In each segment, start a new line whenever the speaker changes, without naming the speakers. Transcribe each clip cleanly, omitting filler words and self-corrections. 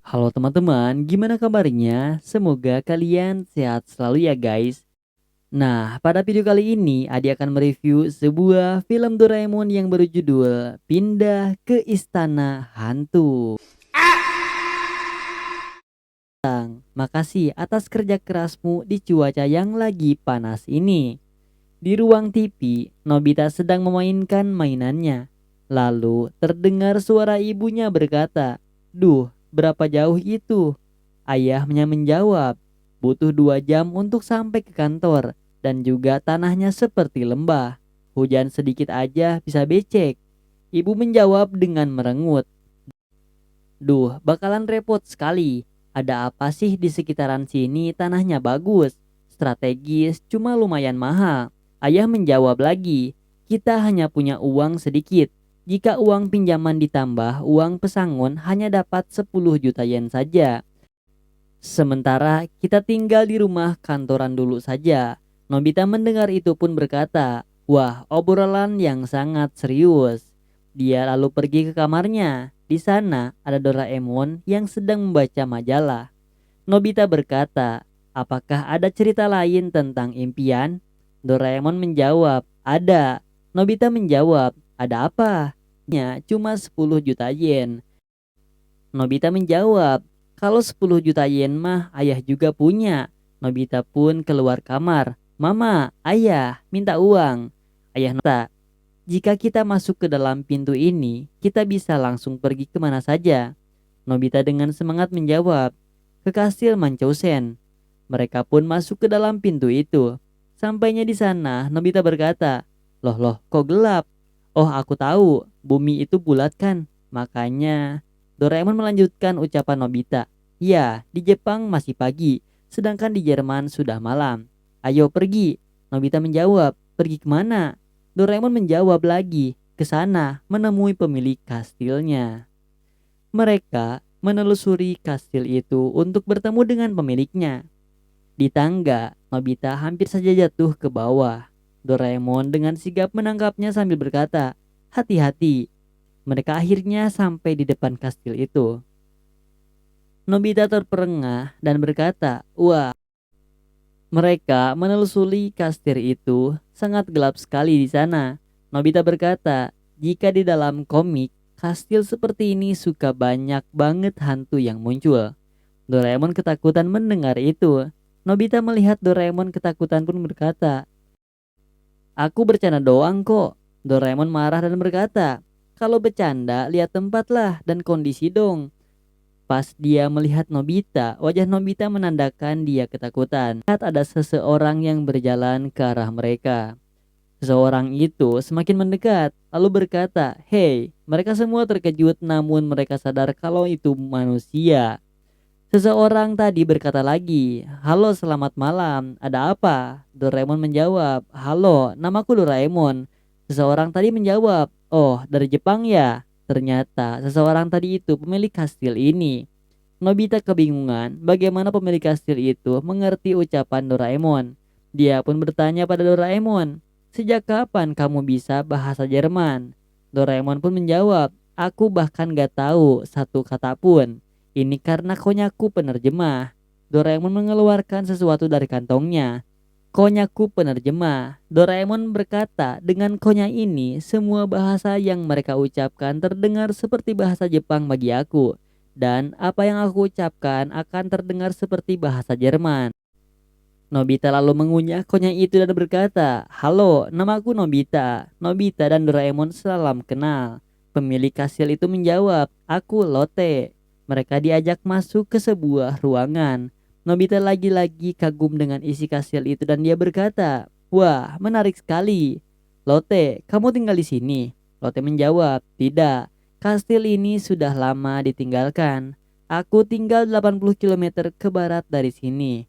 Halo teman-teman, gimana kabarnya? Semoga kalian sehat selalu ya guys. Nah, pada video kali ini Adi akan mereview sebuah film Doraemon yang berjudul Pindah ke Istana Hantu. Makasih atas kerja kerasmu di cuaca yang lagi panas ini. Di ruang TV, Nobita sedang memainkan mainannya. Lalu terdengar suara ibunya berkata, "Duh, berapa jauh itu?" Ayahnya menjawab, "Butuh 2 jam untuk sampai ke kantor dan juga tanahnya seperti lembah. Hujan sedikit aja bisa becek." Ibu menjawab dengan merengut, "Duh, bakalan repot sekali. Ada apa sih di sekitaran sini tanahnya bagus, strategis, cuma lumayan mahal." Ayah menjawab lagi, "Kita hanya punya uang sedikit. Jika uang pinjaman ditambah uang pesangon hanya dapat 10 juta yen saja. Sementara kita tinggal di rumah kantoran dulu saja." Nobita mendengar itu pun berkata, "Wah, obrolan yang sangat serius." Dia lalu pergi ke kamarnya. Di sana ada Doraemon yang sedang membaca majalah. Nobita berkata, "Apakah ada cerita lain tentang impian?" Doraemon menjawab, "Ada." Nobita menjawab, "Ada apa?" "Ya, cuma 10 juta yen." Nobita menjawab, "Kalau 10 juta yen mah ayah juga punya." Nobita pun keluar kamar. "Mama, ayah, minta uang." Ayah nota, "Jika kita masuk ke dalam pintu ini, kita bisa langsung pergi kemana saja." Nobita dengan semangat menjawab, "Ke kastil Manchousen." Mereka pun masuk ke dalam pintu itu. Sampainya di sana, Nobita berkata, "Loh loh, kok gelap?" "Oh, aku tahu, bumi itu bulat kan? Makanya." Doraemon melanjutkan ucapan Nobita, "Ya, di Jepang masih pagi, sedangkan di Jerman sudah malam. Ayo pergi." Nobita menjawab, "Pergi kemana?" Doraemon menjawab lagi, "Ke sana, menemui pemilik kastilnya." Mereka menelusuri kastil itu untuk bertemu dengan pemiliknya. Di tangga, Nobita hampir saja jatuh ke bawah. Doraemon dengan sigap menangkapnya sambil berkata, "Hati-hati." Mereka akhirnya sampai di depan kastil itu. Nobita terperengah dan berkata, "Wah." Mereka menelusuri kastil itu, sangat gelap sekali di sana. Nobita berkata, "Jika di dalam komik, kastil seperti ini suka banyak banget hantu yang muncul." Doraemon ketakutan mendengar itu. Nobita melihat Doraemon ketakutan pun berkata, "Aku bercanda doang kok." Doraemon marah dan berkata, "Kalau bercanda, lihat tempat lah dan kondisi dong." Pas dia melihat Nobita, wajah Nobita menandakan dia ketakutan. Lihat ada seseorang yang berjalan ke arah mereka. Seseorang itu semakin mendekat, lalu berkata, "Hei." Mereka semua terkejut namun mereka sadar kalau itu manusia. Seseorang tadi berkata lagi, "Halo, selamat malam, ada apa?" Doraemon menjawab, "Halo, namaku Doraemon." Seseorang tadi menjawab, "Oh, dari Jepang ya?" Ternyata seseorang tadi itu pemilik kastil ini. Nobita kebingungan bagaimana pemilik kastil itu mengerti ucapan Doraemon. Dia pun bertanya pada Doraemon, "Sejak kapan kamu bisa bahasa Jerman?" Doraemon pun menjawab, "Aku bahkan gak tahu satu kata pun. Ini karena konyaku penerjemah." Doraemon mengeluarkan sesuatu dari kantongnya. "Konyaku penerjemah." Doraemon berkata, "Dengan konya ini, semua bahasa yang mereka ucapkan terdengar seperti bahasa Jepang bagi aku. Dan apa yang aku ucapkan akan terdengar seperti bahasa Jerman." Nobita lalu mengunyah konya itu dan berkata, "Halo, namaku Nobita." Nobita dan Doraemon salam kenal. Pemilik kastil itu menjawab, "Aku Lotte." Mereka diajak masuk ke sebuah ruangan. Nobita lagi-lagi kagum dengan isi kastil itu dan dia berkata, "Wah, menarik sekali." "Lotte, kamu tinggal di sini?" Lotte menjawab, "Tidak, kastil ini sudah lama ditinggalkan. Aku tinggal 80 kilometer ke barat dari sini.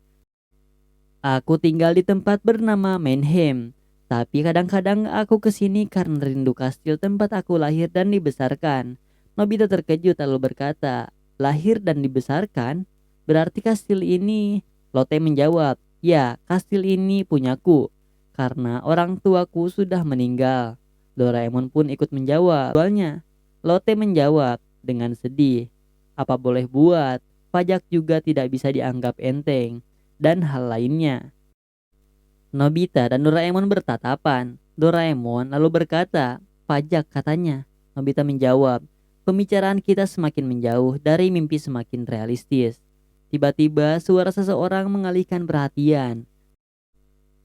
Aku tinggal di tempat bernama Mannheim, tapi kadang-kadang aku kesini karena rindu kastil tempat aku lahir dan dibesarkan." Nobita terkejut lalu berkata, "Lahir dan dibesarkan? Berarti kastil ini?" Lotte menjawab, "Ya, kastil ini punyaku, karena orang tuaku sudah meninggal." Doraemon pun ikut menjawab, "Soalnya." Lotte menjawab dengan sedih, "Apa boleh buat? pajak juga tidak bisa dianggap enteng, dan hal lainnya. Nobita dan Doraemon bertatapan. Doraemon lalu berkata, "Pajak," katanya. Nobita menjawab, "Pembicaraan kita semakin menjauh dari mimpi semakin realistis." Tiba-tiba suara seseorang mengalihkan perhatian.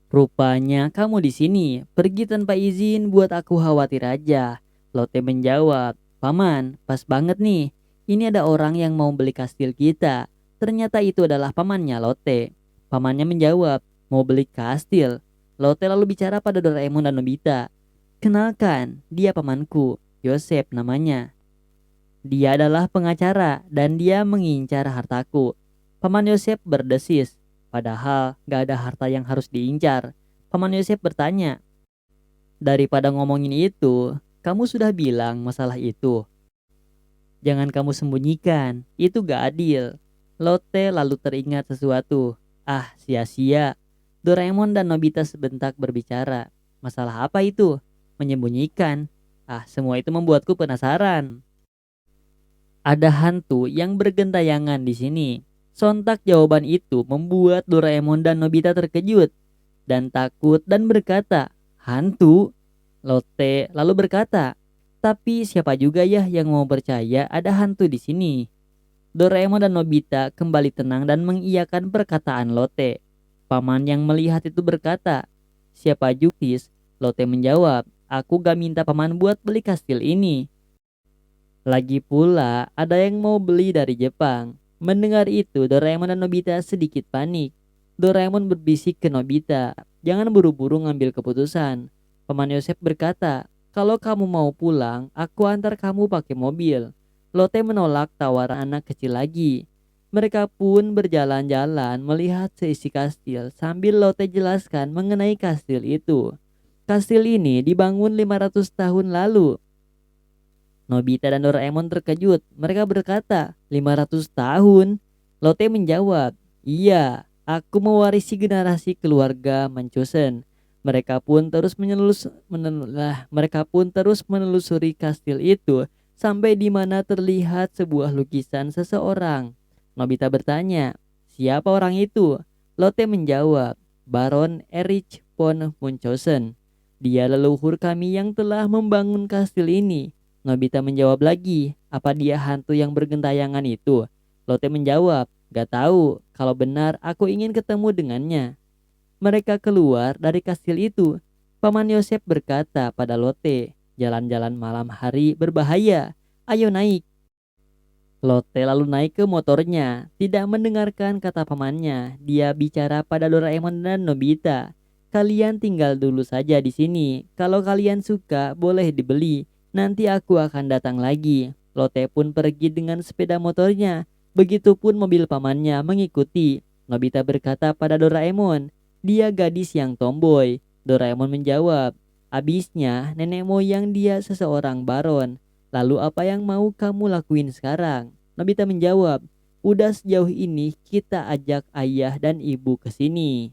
"Rupanya kamu di sini. Pergi tanpa izin buat aku khawatir aja." Lotte menjawab, "Paman, pas banget nih. Ini ada orang yang mau beli kastil kita." Ternyata itu adalah pamannya Lotte. Pamannya menjawab, "Mau beli kastil?" Lotte lalu bicara pada Doraemon dan Nobita. "Kenalkan, dia pamanku, Yosef namanya. Dia adalah pengacara dan dia mengincar hartaku." Paman Yosef berdesis, padahal gak ada harta yang harus diincar. Paman Yosef bertanya, "Daripada ngomongin itu, kamu sudah bilang masalah itu. Jangan kamu sembunyikan, itu gak adil." Lotte lalu teringat sesuatu. Ah, sia-sia. Doraemon dan Nobita sebentak berbicara. Masalah apa itu? Menyembunyikan. Ah, semua itu membuatku penasaran. Ada hantu yang bergentayangan di sini. Sontak jawaban itu membuat Doraemon dan Nobita terkejut dan takut dan berkata, "Hantu?" Lotte lalu berkata, "Tapi siapa juga ya yang mau percaya ada hantu di sini?" Doraemon dan Nobita kembali tenang dan mengiyakan perkataan Lotte. Paman yang melihat itu berkata, "Siapa Jukis?" Lotte menjawab, "Aku gak minta paman buat beli kastil ini. Lagi pula ada yang mau beli dari Jepang." Mendengar itu, Doraemon dan Nobita sedikit panik. Doraemon berbisik ke Nobita, "Jangan buru-buru ngambil keputusan." Paman Yosef berkata, "Kalau kamu mau pulang, aku antar kamu pakai mobil." Lotte menolak tawaran anak kecil lagi. Mereka pun berjalan-jalan melihat seisi kastil sambil Lotte jelaskan mengenai kastil itu. Kastil ini dibangun 500 tahun lalu. Nobita dan Doraemon terkejut. Mereka berkata, 500 tahun? Lotte menjawab, "Iya, aku mewarisi generasi keluarga Manchusen." Mereka pun terus menelusuri kastil itu sampai di mana terlihat sebuah lukisan seseorang. Nobita bertanya, "Siapa orang itu?" Lotte menjawab, "Baron Erich von Munchausen. Dia leluhur kami yang telah membangun kastil ini." Nobita menjawab lagi, "Apa dia hantu yang bergentayangan itu?" Lotte menjawab, "Gak tahu. Kalau benar, aku ingin ketemu dengannya." Mereka keluar dari kastil itu. Paman Yosef berkata pada Lotte, "Jalan-jalan malam hari berbahaya. Ayo naik." Lotte lalu naik ke motornya. Tidak mendengarkan kata pamannya, dia bicara pada Doraemon dan Nobita. "Kalian tinggal dulu saja di sini. Kalau kalian suka, boleh dibeli. Nanti aku akan datang lagi." Lotte pun pergi dengan sepeda motornya. Begitupun mobil pamannya mengikuti. Nobita berkata pada Doraemon, "Dia gadis yang tomboy." Doraemon menjawab, "Abisnya nenek moyang dia seseorang baron. Lalu apa yang mau kamu lakuin sekarang?" Nobita menjawab, "Udah sejauh ini kita ajak ayah dan ibu ke sini."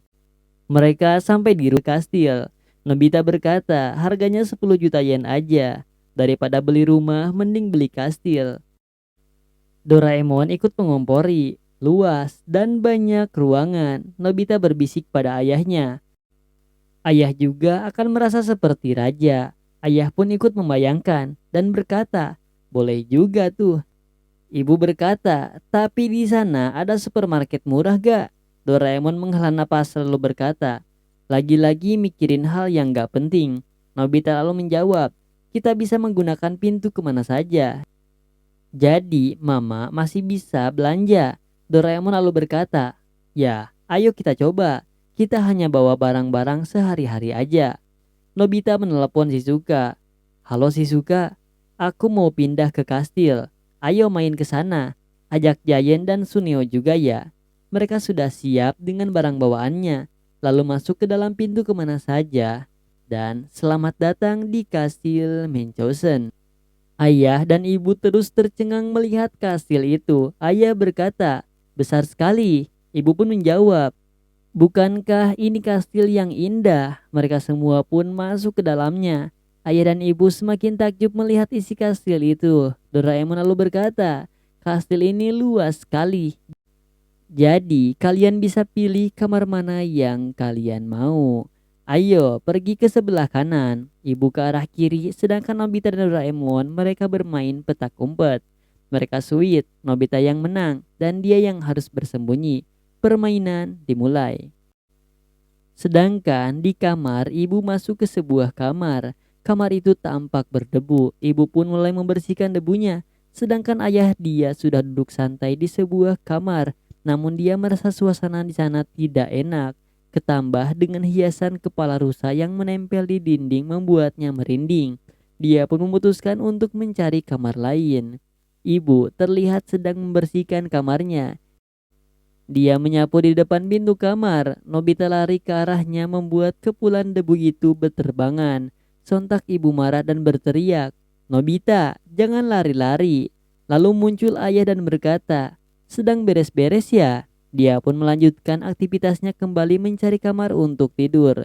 Mereka sampai di kastil. Nobita berkata, "Harganya 10 juta yen aja. Daripada beli rumah, mending beli kastil." Doraemon ikut mengompori. Luas dan banyak ruangan. Nobita berbisik pada ayahnya. Ayah juga akan merasa seperti raja. Ayah pun ikut membayangkan dan berkata, "Boleh juga tuh." Ibu berkata, "Tapi di sana ada supermarket murah gak?" Doraemon menghela napas lalu berkata, "Lagi-lagi mikirin hal yang gak penting." Nobita lalu menjawab, "Kita bisa menggunakan pintu kemana saja. Jadi mama masih bisa belanja." Doraemon lalu berkata, "Ya, ayo kita coba. Kita hanya bawa barang-barang sehari-hari aja." Nobita menelepon Shizuka. "Halo Shizuka, aku mau pindah ke kastil. Ayo main ke sana. Ajak Giant dan Suneo juga ya." Mereka sudah siap dengan barang bawaannya, lalu masuk ke dalam pintu kemana saja. Dan selamat datang di kastil Munchausen. Ayah dan ibu terus tercengang melihat kastil itu. Ayah berkata, "Besar sekali." Ibu pun menjawab, "Bukankah ini kastil yang indah?" Mereka semua pun masuk ke dalamnya. Ayah dan ibu semakin takjub melihat isi kastil itu. Doraemon lalu berkata, "Kastil ini luas sekali. Jadi kalian bisa pilih kamar mana yang kalian mau. Ayo pergi ke sebelah kanan, ibu ke arah kiri, sedangkan Nobita dan Doraemon mereka bermain petak umpet. Mereka sweet, Nobita yang menang dan dia yang harus bersembunyi. Permainan dimulai. Sedangkan di kamar, ibu masuk ke sebuah kamar. Kamar itu tampak berdebu. Ibu pun mulai membersihkan debunya. Sedangkan ayah dia sudah duduk santai di sebuah kamar. Namun dia merasa suasana di sana tidak enak. Ketambah dengan hiasan kepala rusa yang menempel di dinding membuatnya merinding. Dia pun memutuskan untuk mencari kamar lain. Ibu terlihat sedang membersihkan kamarnya. Dia menyapu di depan pintu kamar. Nobita lari ke arahnya membuat kepulan debu itu berterbangan. Sontak ibu marah dan berteriak, "Nobita, jangan lari-lari." Lalu muncul ayah dan berkata, "Sedang beres-beres ya?" Dia pun melanjutkan aktivitasnya kembali mencari kamar untuk tidur.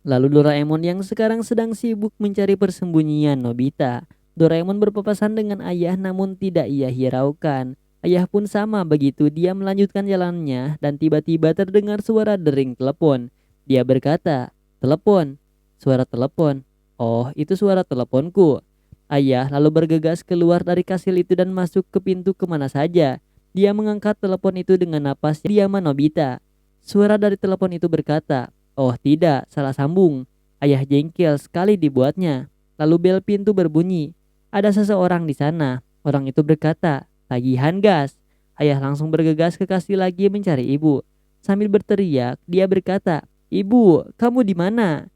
Lalu Doraemon yang sekarang sedang sibuk mencari persembunyian Nobita. Doraemon berpapasan dengan ayah namun tidak ia hiraukan. Ayah pun sama begitu, dia melanjutkan jalannya dan tiba-tiba terdengar suara dering telepon. Dia berkata, "Telepon, suara telepon. Oh, itu suara teleponku." Ayah lalu bergegas keluar dari kastil itu dan masuk ke pintu kemana saja. Dia mengangkat telepon itu dengan napas diaman Nobita. Suara dari telepon itu berkata, "Oh tidak, salah sambung." Ayah jengkel sekali dibuatnya. Lalu bel pintu berbunyi. Ada seseorang di sana. Orang itu berkata, "Tagihan gas." Ayah langsung bergegas ke kastil lagi mencari ibu. Sambil berteriak, dia berkata, "Ibu, kamu di mana?"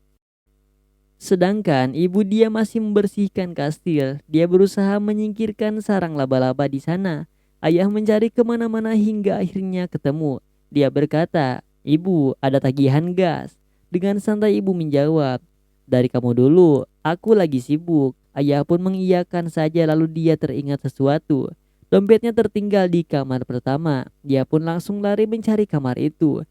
Sedangkan ibu dia masih membersihkan kastil. Dia berusaha menyingkirkan sarang laba-laba di sana. Ayah mencari kemana-mana hingga akhirnya ketemu. Dia berkata, "Ibu, ada tagihan gas." Dengan santai ibu menjawab, "Dari kamu dulu, aku lagi sibuk." Ayah pun mengiyakan saja lalu dia teringat sesuatu. Dompetnya tertinggal di kamar pertama. Dia pun langsung lari mencari kamar itu.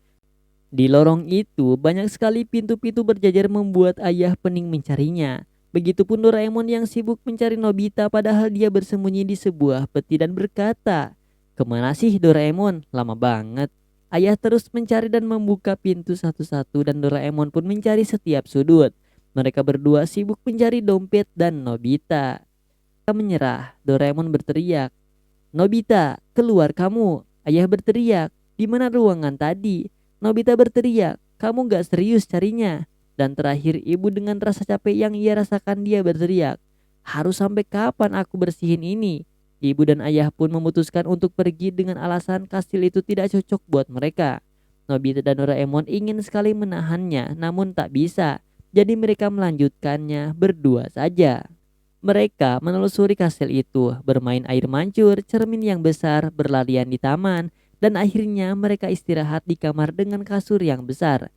Di lorong itu banyak sekali pintu-pintu berjajar membuat ayah pening mencarinya. Begitupun Doraemon yang sibuk mencari Nobita padahal dia bersembunyi di sebuah peti dan berkata, "Kemana sih Doraemon? Lama banget." Ayah terus mencari dan membuka pintu satu-satu dan Doraemon pun mencari setiap sudut. Mereka berdua sibuk mencari dompet dan Nobita. Mereka menyerah, Doraemon berteriak, "Nobita, keluar kamu." Ayah berteriak, "Di mana ruangan tadi?" Nobita berteriak, "Kamu gak serius carinya?" Dan terakhir ibu dengan rasa capek yang ia rasakan dia berteriak, "Harus sampai kapan aku bersihin ini?" Ibu dan ayah pun memutuskan untuk pergi dengan alasan kastil itu tidak cocok buat mereka. Nobita dan Doraemon ingin sekali menahannya namun tak bisa. Jadi mereka melanjutkannya berdua saja. Mereka menelusuri kastil itu, bermain air mancur, cermin yang besar, berlarian di taman, dan akhirnya mereka istirahat di kamar dengan kasur yang besar.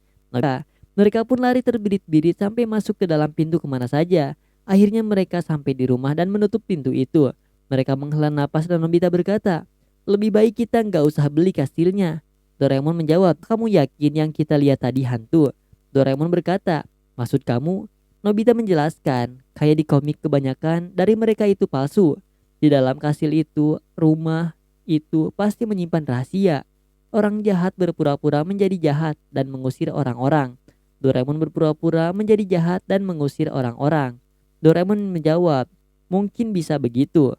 Mereka pun lari terbirit-birit sampai masuk ke dalam pintu kemana saja. Akhirnya mereka sampai di rumah dan menutup pintu itu. Mereka menghela napas dan Nobita berkata, "Lebih baik kita nggak usah beli kastilnya." Doraemon menjawab, "Kamu yakin yang kita lihat tadi hantu?" Doraemon berkata, "Maksud kamu?" Nobita menjelaskan, kayak di komik kebanyakan dari mereka itu palsu. Di dalam kastil itu, rumah itu pasti menyimpan rahasia. Orang jahat berpura-pura menjadi jahat dan mengusir orang-orang. Doraemon berpura-pura menjadi jahat dan mengusir orang-orang. Doraemon menjawab, "Mungkin bisa begitu."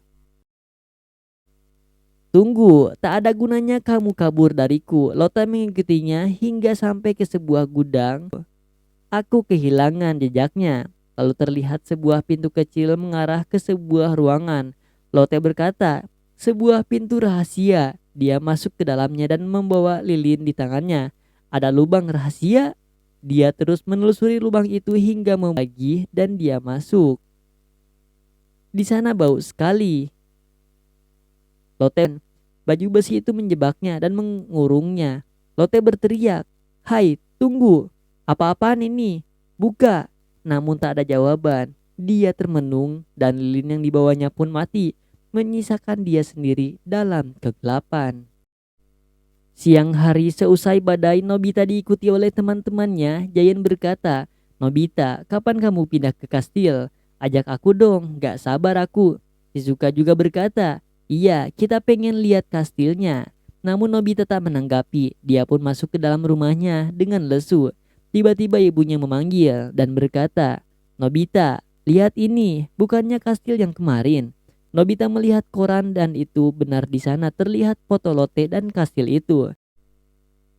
"Tunggu, tak ada gunanya kamu kabur dariku." Lota mengikutinya hingga sampai ke sebuah gudang. Aku kehilangan jejaknya. Lalu terlihat sebuah pintu kecil mengarah ke sebuah ruangan. Lotte berkata, "Sebuah pintu rahasia." Dia masuk ke dalamnya dan membawa lilin di tangannya. "Ada lubang rahasia?" Dia terus menelusuri lubang itu hingga membagi dan dia masuk. Di sana bau sekali. Lotte, baju besi itu menjebaknya dan mengurungnya. Lotte berteriak, "Hai, tunggu. Apa-apaan ini? Buka." Namun tak ada jawaban. Dia termenung dan lilin yang dibawanya pun mati, menyisakan dia sendiri dalam kegelapan. Siang hari seusai badai, Nobita diikuti oleh teman-temannya. Giant berkata, "Nobita, kapan kamu pindah ke kastil? Ajak aku dong, gak sabar aku." Shizuka juga berkata, "Iya, kita pengen lihat kastilnya." Namun Nobita tak menanggapi, dia pun masuk ke dalam rumahnya dengan lesu. Tiba-tiba ibunya memanggil dan berkata, "Nobita, lihat ini, bukannya kastil yang kemarin." Nobita melihat koran dan itu benar di sana terlihat foto Lotte dan kastil itu.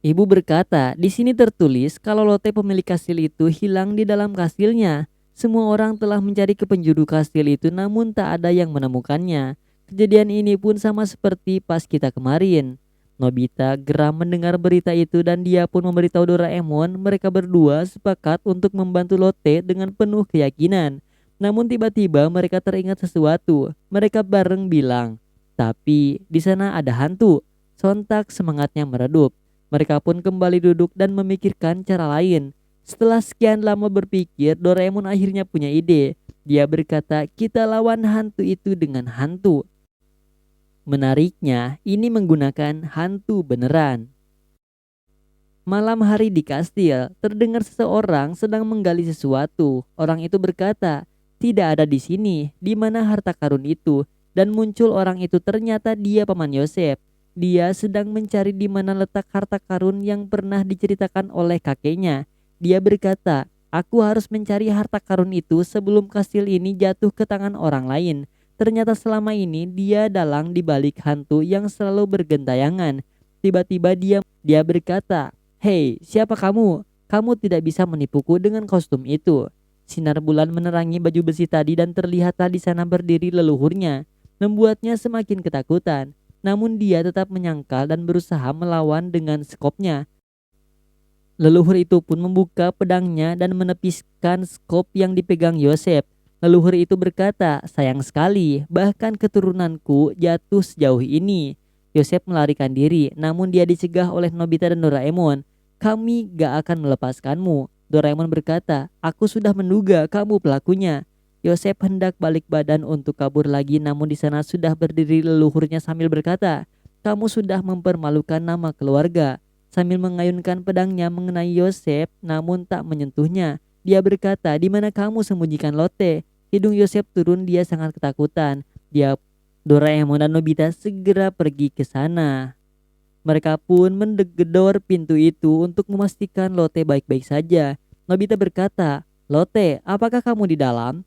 Ibu berkata, di sini tertulis kalau Lotte pemilik kastil itu hilang di dalam kastilnya. Semua orang telah mencari ke penjuru kastil itu namun tak ada yang menemukannya. Kejadian ini pun sama seperti pas kita kemarin. Nobita geram mendengar berita itu dan dia pun memberitahu Doraemon. Mereka berdua sepakat untuk membantu Lotte dengan penuh keyakinan. Namun tiba-tiba mereka teringat sesuatu. Mereka bareng bilang, tapi di sana ada hantu. Sontak semangatnya meredup. Mereka pun kembali duduk dan memikirkan cara lain. Setelah sekian lama berpikir, Doraemon akhirnya punya ide. Dia berkata, kita lawan hantu itu dengan hantu. Menariknya, ini menggunakan hantu beneran. Malam hari di kastil, terdengar seseorang sedang menggali sesuatu. Orang itu berkata, tidak ada di sini, di mana harta karun itu. Dan muncul orang itu, ternyata dia Paman Yosef. Dia sedang mencari di mana letak harta karun yang pernah diceritakan oleh kakeknya. Dia berkata, aku harus mencari harta karun itu sebelum kastil ini jatuh ke tangan orang lain. Ternyata selama ini dia dalang di balik hantu yang selalu bergentayangan. Tiba-tiba dia berkata, "Hei, siapa kamu? Kamu tidak bisa menipuku dengan kostum itu." Sinar bulan menerangi baju besi tadi dan terlihatlah di sana berdiri leluhurnya, membuatnya semakin ketakutan. Namun dia tetap menyangkal dan berusaha melawan dengan skopnya. Leluhur itu pun membuka pedangnya dan menepiskan skop yang dipegang Yosef. Leluhur itu berkata, sayang sekali, bahkan keturunanku jatuh sejauh ini. Yosef melarikan diri, namun dia dicegah oleh Nobita dan Doraemon. Kami gak akan melepaskanmu. Doraemon berkata, aku sudah menduga kamu pelakunya. Yosef hendak balik badan untuk kabur lagi, namun di sana sudah berdiri leluhurnya sambil berkata, kamu sudah mempermalukan nama keluarga. Sambil mengayunkan pedangnya mengenai Yosef namun tak menyentuhnya. Dia berkata, di mana kamu sembunyikan Lotte? Hidung Yosef turun, dia sangat ketakutan. Doraemon dan Nobita segera pergi ke sana. Mereka pun menggedor pintu itu untuk memastikan Lotte baik-baik saja. Nobita berkata, Lotte, apakah kamu di dalam?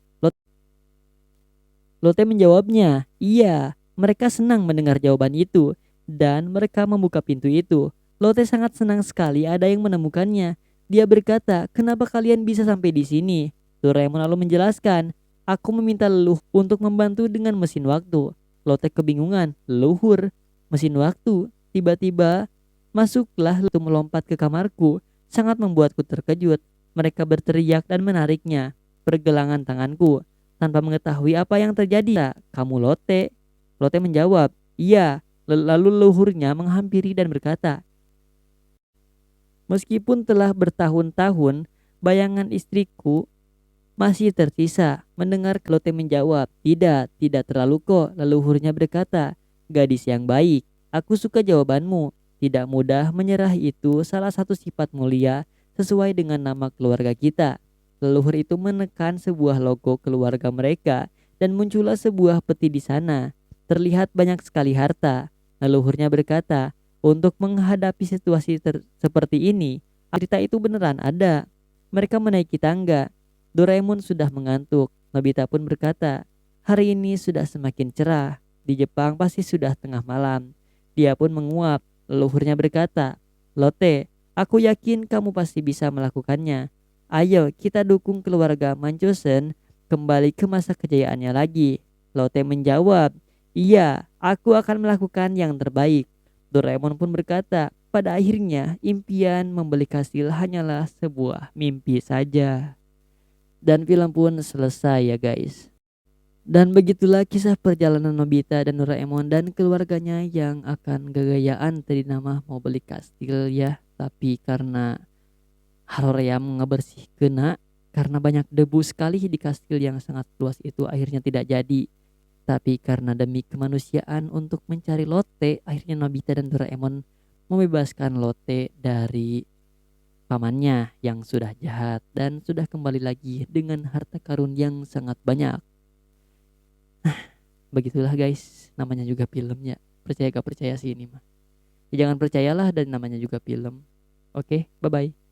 Lotte menjawabnya, iya. Mereka senang mendengar jawaban itu dan mereka membuka pintu itu. Lotte sangat senang sekali ada yang menemukannya. Dia berkata, kenapa kalian bisa sampai di sini? Doraemon lalu menjelaskan, aku meminta leluhur untuk membantu dengan mesin waktu. Lotte kebingungan, leluhur, mesin waktu. Tiba-tiba masuklah itu melompat ke kamarku, sangat membuatku terkejut. Mereka berteriak dan menariknya, pergelangan tanganku. Tanpa mengetahui apa yang terjadi, kamu Lotte? Lotte menjawab, iya. Lalu leluhurnya menghampiri dan berkata, meskipun telah bertahun-tahun, bayangan istriku masih tersisa. Mendengar Lotte menjawab, tidak terlalu kok. Leluhurnya berkata, gadis yang baik, aku suka jawabanmu. Tidak mudah menyerah itu salah satu sifat mulia sesuai dengan nama keluarga kita. Leluhur itu menekan sebuah logo keluarga mereka dan muncullah sebuah peti di sana. Terlihat banyak sekali harta. Leluhurnya berkata, untuk menghadapi situasi seperti ini, cerita itu beneran ada. Mereka menaiki tangga. Doraemon sudah mengantuk. Nobita pun berkata, hari ini sudah semakin cerah. Di Jepang pasti sudah tengah malam. Dia pun menguap. Leluhurnya berkata, Lotte, aku yakin kamu pasti bisa melakukannya. Ayo kita dukung keluarga Manchosen kembali ke masa kejayaannya lagi. Lotte menjawab, iya, aku akan melakukan yang terbaik. Doraemon pun berkata, pada akhirnya impian membeli kastil hanyalah sebuah mimpi saja. Dan film pun selesai ya guys. Dan begitulah kisah perjalanan Nobita dan Doraemon dan keluarganya yang akan gagayaan tadi nama mau beli kastil ya. Tapi karena Haroream ngebersih kena, karena banyak debu sekali di kastil yang sangat luas itu akhirnya tidak jadi. Tapi karena demi kemanusiaan untuk mencari Lotte, akhirnya Nobita dan Doraemon membebaskan Lotte dari pamannya yang sudah jahat dan sudah kembali lagi dengan harta karun yang sangat banyak. Begitulah guys, namanya juga filmnya. Percaya gak percaya sih ini mah.
Ya jangan percayalah, dan namanya juga film. Oke, bye-bye.